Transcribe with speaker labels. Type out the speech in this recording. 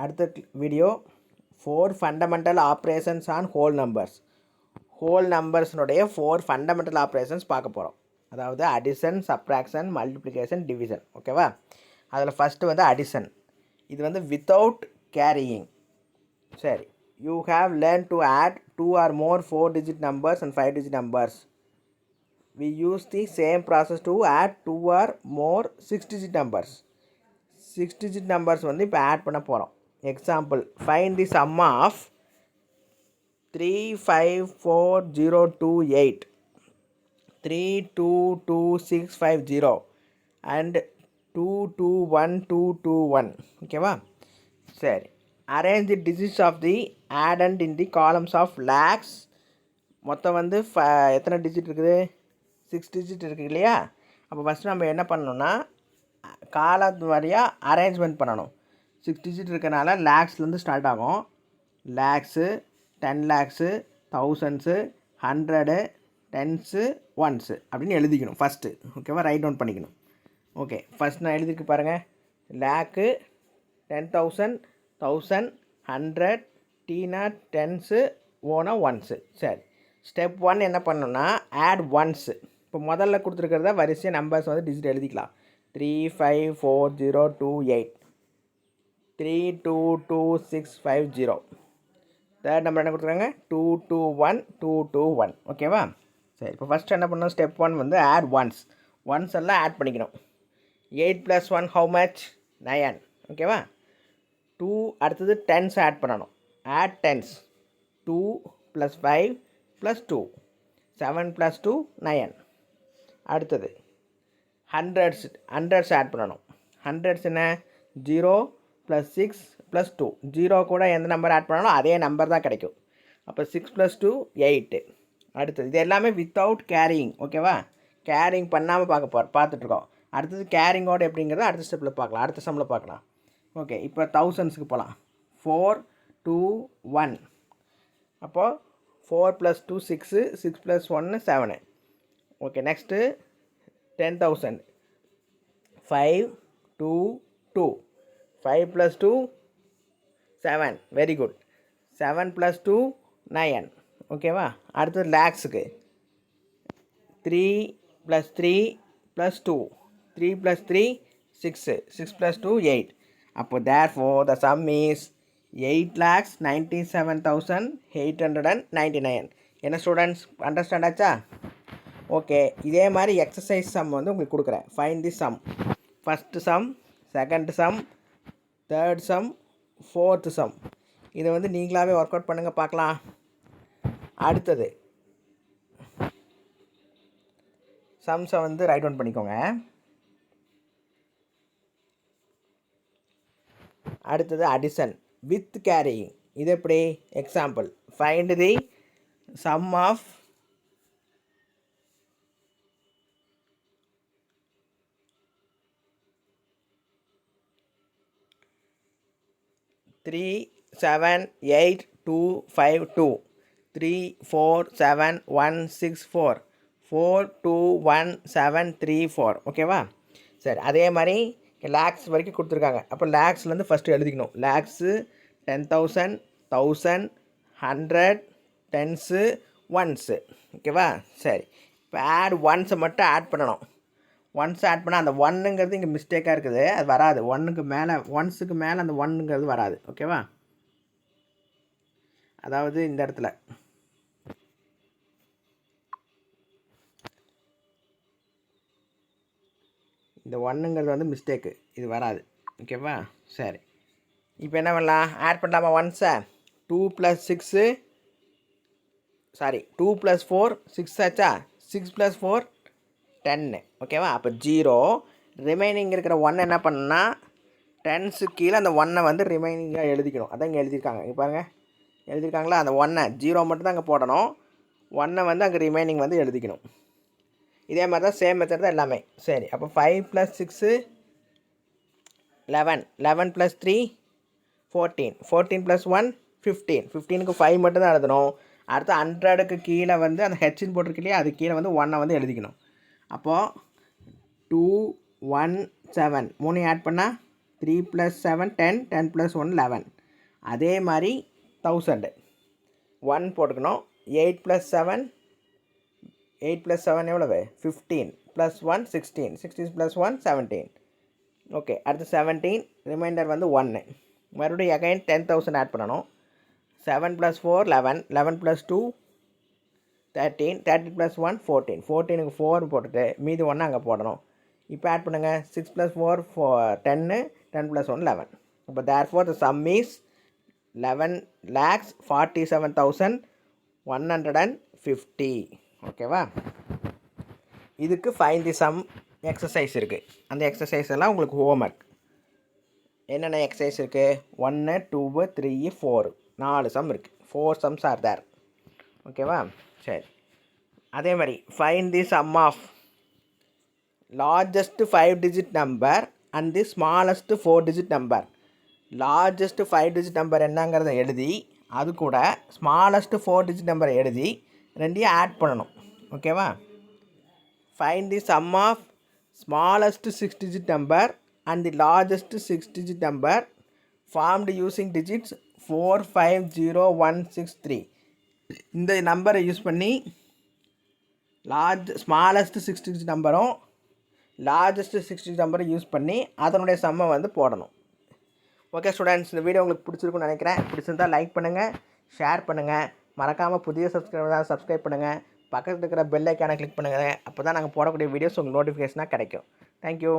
Speaker 1: அடுத்த video 4 fundamental operations on whole numbers. ஹோல் நம்பர்ஸ்னுடைய 4 ஃபண்டமெண்டல் ஆப்ரேஷன்ஸ் பார்க்க போகிறோம். அதாவது அடிஷன், சப்ராக்ஷன், மல்டிப்ளிகேஷன், டிவிஷன். ஓகேவா? அதில் ஃபஸ்ட்டு வந்து அடிஷன். இது வந்து வித்தவுட் கேரியிங். சரி, you have learn to add 2 or more 4-digit numbers and 5-digit numbers. We use the same process to add 2 or more 6-digit numbers. 6-digit numbers வந்து இப்போ add பண்ண போகிறோம். Example, find the sum of 354028, 322650 and 221221. ஓகேவா? சரி, arrange the digits of the addend in the columns of lakhs. மொத்தம் வந்து எத்தனை digit இருக்குது? 6 டிஜிட் இருக்குது இல்லையா? அப்போ ஃபஸ்ட்டு நம்ம என்ன பண்ணணும்னா காலம் வழியாக அரேஞ்ச்மெண்ட் பண்ணணும். 6 டிஜிட் இருக்கனால லேக்ஸ்லேருந்து ஸ்டார்ட் ஆகும். லேக்ஸு, 10 லேக்ஸு, தௌசண்ட்ஸு, 100, டென்ஸு, ஒன்ஸு அப்படின்னு எழுதிக்கணும் ஃபஸ்ட்டு. ஓகேவா? ரைட் டவுன் பண்ணிக்கணும். ஓகே, ஃபஸ்ட் நான் எழுதிருக்கு பாருங்கள். லேக்கு, 10,000, 1000, 100, டீனா, டென்ஸு, ஓனா, ஒன்ஸு. சரி, ஸ்டெப் 1 என்ன பண்ணணும்னா ஆட் ஒன்ஸு. இப்போ முதல்ல கொடுத்துருக்கிறத வரிசையாக நம்பர்ஸ் வந்து டிஜிட் எழுதிக்கலாம். 354028, 322650. தேர்ட் நம்பர் என்ன கொடுத்துருக்காங்க? 221221. ஓகேவா? சரி, இப்போ ஃபஸ்ட்டு என்ன பண்ணணும்? ஸ்டெப் 1 வந்து ஆட் ஒன்ஸ். ஒன்ஸ் எல்லாம் ஆட் பண்ணிக்கணும். 8 + 1 how much? 9. ஓகேவா? 2 அடுத்தது டென்ஸ் ஆட் பண்ணணும். Add tens. 2 + 5 + 2, 7 + 2 9. அடுத்தது ஹண்ட்ரட்ஸ் ஆட் பண்ணணும். ஹண்ட்ரட்ஸ் என்ன? 0 + 6 + 2. 0 கூட எந்த நம்பர் ஆட் பண்ணாலும் அதே நம்பர் தான் கிடைக்கும். அப்போ 6 + 2 8. அடுத்தது இது எல்லாமே வித்தவுட் கேரிங். ஓகேவா? கேரிங் பண்ணாமல் பார்த்துட்ருக்கோம். அடுத்தது கேரிங்கோடு எப்படிங்கிறத அடுத்த ஸ்டெப்பில் பார்க்கலாம், அடுத்த சம்மில் பார்க்கலாம். ஓகே, இப்போ தௌசண்ட்ஸுக்கு போகலாம். 4 2 1. அப்போது 4 + 2 6, 6 + 1 7. Okay, next 10,000. 5 2 2. 5 + 2 7. Very good. 7 + 2 9. ஓகேவா? அடுத்தது லேக்ஸுக்கு 3 + 3 + 2. 3 + 3 6. 6 + 2 8. அப்போ therefore the sum is 8,97,899. என்ன ஸ்டூடெண்ட்ஸ், அண்டர்ஸ்டாண்ட் ஆச்சா? ஓகே, இதே மாதிரி எக்ஸசைஸ் சம் வந்து உங்களுக்கு கொடுக்குறேன். Find the some. First some, second sum, third sum, fourth some. இதை வந்து நீங்களாகவே ஒர்க் அவுட் பண்ணுங்கள், பார்க்கலாம். அடுத்தது சம்ஸை வந்து ரைட் டவுன் பண்ணிக்கோங்க. அடுத்தது அடிஷன் வித் கேரியிங். இது எப்படி? Example, find the sum of 378,252, 347,164, 421,734. ஓகேவா? சரி, அதே மாதிரி லேக்ஸ் வரைக்கும் கொடுத்துருக்காங்க. அப்போ லேக்ஸ்லேருந்து ஃபஸ்ட்டு எழுதிக்கணும். Lakhs, 10,000, 1000, 100, tens, once. ஓகேவா? சரி, இப்போ ஆட் ஒன்ஸை மட்டும் ஆட் பண்ணணும். ஒன்ஸ் ஆட் பண்ணால் அந்த ஒன்னுங்கிறது இங்கே மிஸ்டேக்காக இருக்குது, அது வராது. ஒன்றுக்கு மேலே, ஒன்ஸுக்கு மேலே அந்த ஒன்றுங்கிறது வராது. ஓகேவா? அதாவது இந்த இடத்துல இந்த ஒன்றுங்கிறது வந்து மிஸ்டேக்கு, இது வராது. ஓகேவா? சரி, இப்போ என்ன பண்ணலாம்? ஆட் பண்ணலாமா ஒன்ஸை? 2 + 6, சாரி 2 + 4 6 ஆச்சா? 6 + 4 10. ஓகேவா? அப்போ 0. ரிமைனிங் இருக்கிற ஒன்றை என்ன பண்ணணும்னா டென்ஸு கீழே அந்த ஒன்றை வந்து ரிமைனிங்காக எழுதிக்கணும். அதான் இங்கே எழுதியிருக்காங்க. இங்கே பாருங்கள், எழுதியிருக்காங்களா? அந்த ஒன்றை 0 மட்டும் தான் அங்கே போடணும். ஒன்றை வந்து அங்கே ரிமைனிங் வந்து எழுதிக்கணும். இதே மாதிரி தான் சேம் மெத்தட் தான் எல்லாமே. சரி, அப்போ 5 + 6 11, 11 + 3 14, 14 + 1 15. 15க்கு 5 மட்டும் தான் எழுதணும். அடுத்து 100க்கு கீழே வந்து அந்த ஹெச்ன்னு போட்டிருக்கு இல்லையா, அது கீழே வந்து ஒன்றை வந்து எழுதிக்கணும். அப்போது 217 3 ஆட் பண்ணால் 3 + 7 10, 10 + 1 11. அதே மாதிரி 1000 1 போட்டுக்கணும். 8 + 7 எவ்வளவு 15 + 1 16, 16 + 1 17. ஓகே, அடுத்து 17, ரிமைண்டர் வந்து 1. மறுபடியும் அகைன் 10,000 ஆட் பண்ணணும். 7 + 4 11, 11 + 2 13, 13 + 1 14, 14க்கு 4 போட்டுட்டு மீதி 1 அங்கே போடணும். இப்போ ஆட் பண்ணுங்கள். 6 + 4 10, 10 + 1 11. இப்போ therefore the sum is 11,47,150. ஓகேவா? இதுக்கு ஃபைண்ட் தி சம் எக்ஸசைஸ் இருக்குது. அந்த எக்ஸசைஸ் எல்லாம் உங்களுக்கு ஹோம்ஒர்க். என்னென்ன எக்ஸசைஸ் இருக்குது? 1 2 3 4 4 சம் இருக்குது. 4 sums ஆர் தேர். ஓகேவா? சரி, அதே மாதிரி find the sum of largest 5-digit number and the smallest 4-digit number. Largest 5-digit number என்னங்கிறத எழுதி, அது கூட ஸ்மாலஸ்ட் 4-digit நம்பரை எழுதி ரெண்டையும் ஆட் பண்ணணும். ஓகேவா? Find the sum of smallest 6-digit number and the largest 6-digit number formed using digits 4 5 0 1 6 3. இந்த நம்பரை யூஸ் பண்ணி ஸ்மாலஸ்ட் 6-digit நம்பரும் லார்ஜஸ்ட் 6-digit நம்பரும் யூஸ் பண்ணி அதனுடைய சம்மை வந்து போடணும். ஓகே ஸ்டூடெண்ட்ஸ், இந்த வீடியோ உங்களுக்கு பிடிச்சிருக்குன்னு நினைக்கிறேன். பிடிச்சிருந்தால் லைக் பண்ணுங்கள், ஷேர் பண்ணுங்கள். மறக்காமல் புதிய சப்ஸ்கிரைபர் தான் சப்ஸ்கிரைப் பண்ணுங்கள். பக்கத்தில் இருக்கிற பெல் ஐக்கானை கிளிக் பண்ணுங்கள். அப்போ தான் நாங்கள் போடக்கூடிய வீடியோஸ் உங்களுக்கு நோட்டிஃபிகேஷனாக கிடைக்கும். தேங்க்யூ.